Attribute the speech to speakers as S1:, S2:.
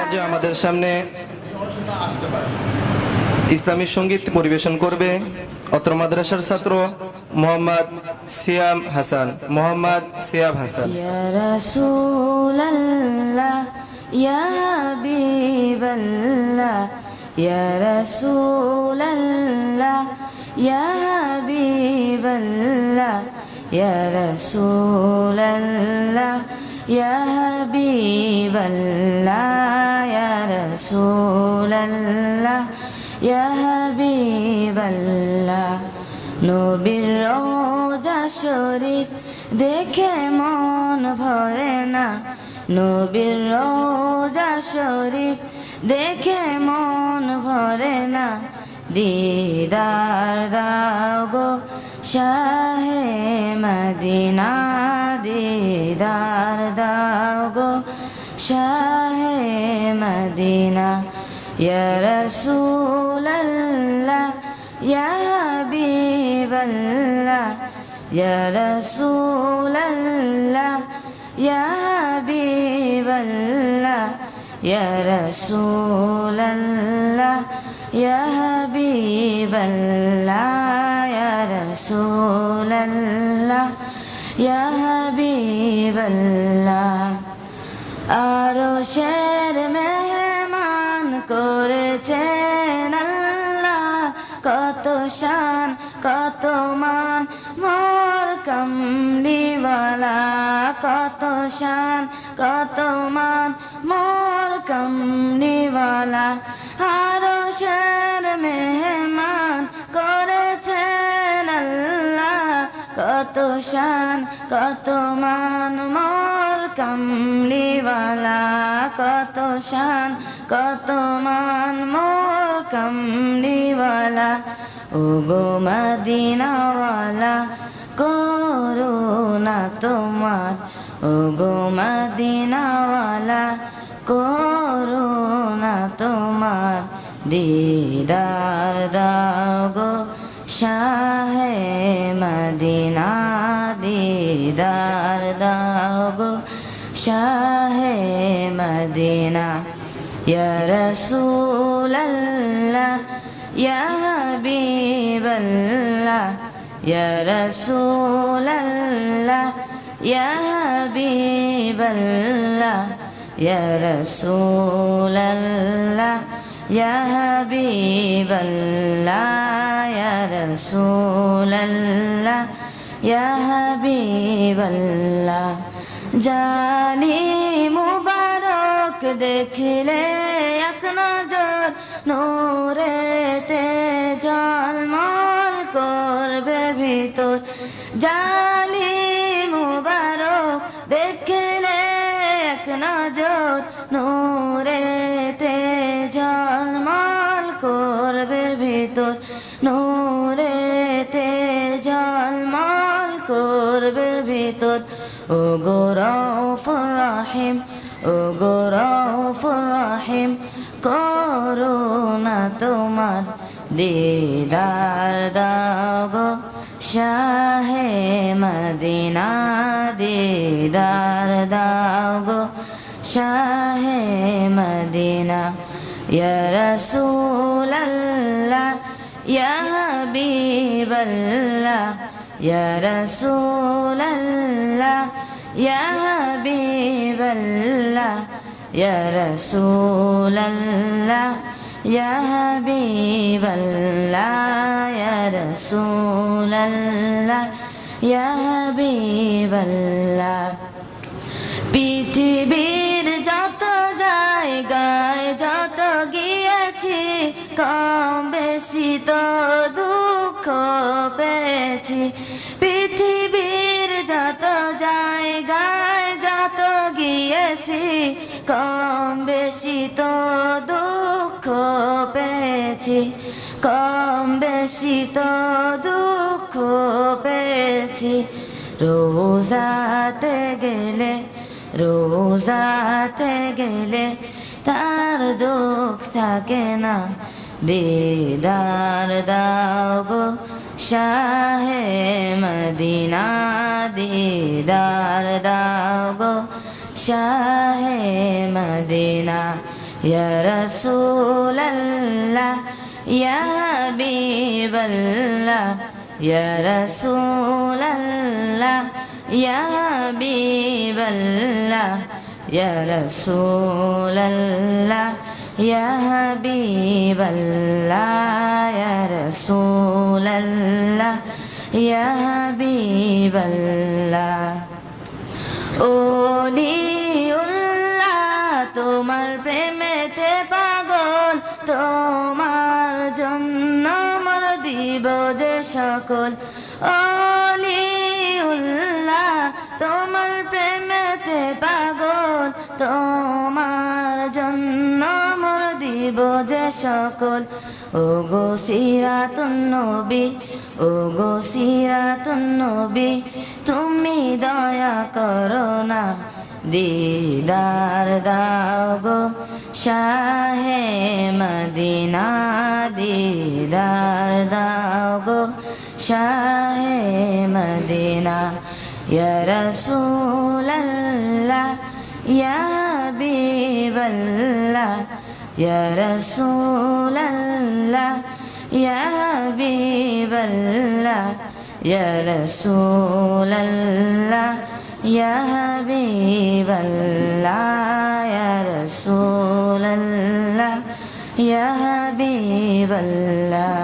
S1: পর্যায়ে আমাদের সামনে ইসলামী সঙ্গীত পরিবেশন করবে অত্র মাদ্রাসার ছাত্র মোহাম্মদ সিয়াম হাসান। মোহাম্মদ সিয়াম হাসান।
S2: ইয়া রাসূলুল্লাহ ইয়া হাবিবাল্লাহ ইয়া রাসূলুল্লাহ ইয়া হাবিবাল্লাহ ইয়া রাসূলুল্লাহ ইয়া হাবিবাল্লাহ ইয়া রাসূলুল্লাহ ইয়া হাবিবাল্লাহ। নবীর রওজা শরীফ দেখে মন ভরে না, নবীর রওজা শরীফ দেখে মন ভরে না। দিদার দাও গো শাহে মদিনা, দিদার দাও গো শাহে মদিনা। ইয়া রাসূলুল্লাহ ইয়া হাবিবাল্লাহ ইয়া রাসূলুল্লাহ ইয়া হাবিবাল্লাহ ইয়া রাসূলুল্লাহ ইয়া হাবিবাল্লাহ ইয়া রাসূলুল্লাহ ইয়া হাবিবাল্লাহ। আরশের মেহমান করেছেন আল্লাহ, কত শান কত মান মোর কামলিওয়ালা, কত শান কত মান মোর কামলিওয়ালা। আরশের মেহমান করেছেন আল্লাহ, কত শান কত মান মোর কামলিওয়ালা, কত শান কত মান মোর কামলিওয়ালা। ও গো মদিনাওয়ালা করুণা তোমার, ও গো মদিনাওয়ালা করুণা তোমার। দিদার দাও গো শাহে মদিনা, দিদার দাও গো শাহে মদিনা। ইয়া রাসূলুল্লাহ ইয়া হাবিবাল্লাহ ইয়া রাসূলুল্লাহ ইয়া হাবিবাল্লাহ ইয়া রাসূলুল্লাহ ইয়া হাবিবাল্লাহ ইয়া রাসূলুল্লাহ ইয়া হাবিবাল্লাহ। জানি মুবারক দেখলে এক নজর নূরেতে ঝলমল করবে ভিতর, জানি মুবারক দেখলে এক নজর নূরেতে ঝলমল করবে ভিতর, নূরেতে ঝলমল করবে ভিতর। ও গো রউফুর রহিম, ও গো রউফুর রহিম করুণা তোমার। দিদার দাও গো শাহে মদিনা, দিদার দাও গো শাহে মদিনা। ইয়া রাসূলুল্লাহ ইয়া হাবিবাল্লাহ ইয়া রাসূলুল্লাহ ইয়া হাবিবাল্লাহ ইয়া রাসূলুল্লাহ ইয়া হাবিবাল্লাহ ইয়া রাসূলুল্লাহ ইয়া হাবিবাল্লাহ। পৃথিবীর যত জায়গায় যত গিয়েছি, কম বেশি তো দুঃখ পেয়েছি। পৃথিবীর যত জায়গায় যত গিয়েছি, কম বেশি তো দুঃখ পেয়েছি, কম বেশি তো দুঃখ পেয়েছি। রোজাতে গেলে, রোজাতে গেলে তার দুঃখ থাকে না। দিদার দাও গো শাহে মদিনা, দিদার দাও গো শাহে মদিনা। يا رسول الله يا حبيب الله يا رسول الله يا حبيب الله يا رسول الله يا حبيب الله يا رسول الله يا حبيب الله ওলিউল্লাহ তোমার প্রেমেতে পাগল তোমার জন্য মর দিব যে সকল ওলিউল্লাহ তোমার প্রেমেতে পাগল তোমার জন্য মর দিব যে সকল ও গো সিরাতুন নবী ও গো সিরাতুন নবী তুমি দয়া করো না দিদার দাও গো শাহে মদিনা দিদার দাও গো শাহে মদিনা ইয়া রাসূলাল্লাহ ইয়া হাবিবাল্লাহ ইয়া রাসূলাল্লাহ ইয়া হাবিবাল্লাহ ইয়া রাসূলাল্লাহ ইয়া হাবিবাল্লাহ ইয়া রাসূলাল্লাহ ইয়া হাবিবাল্লাহ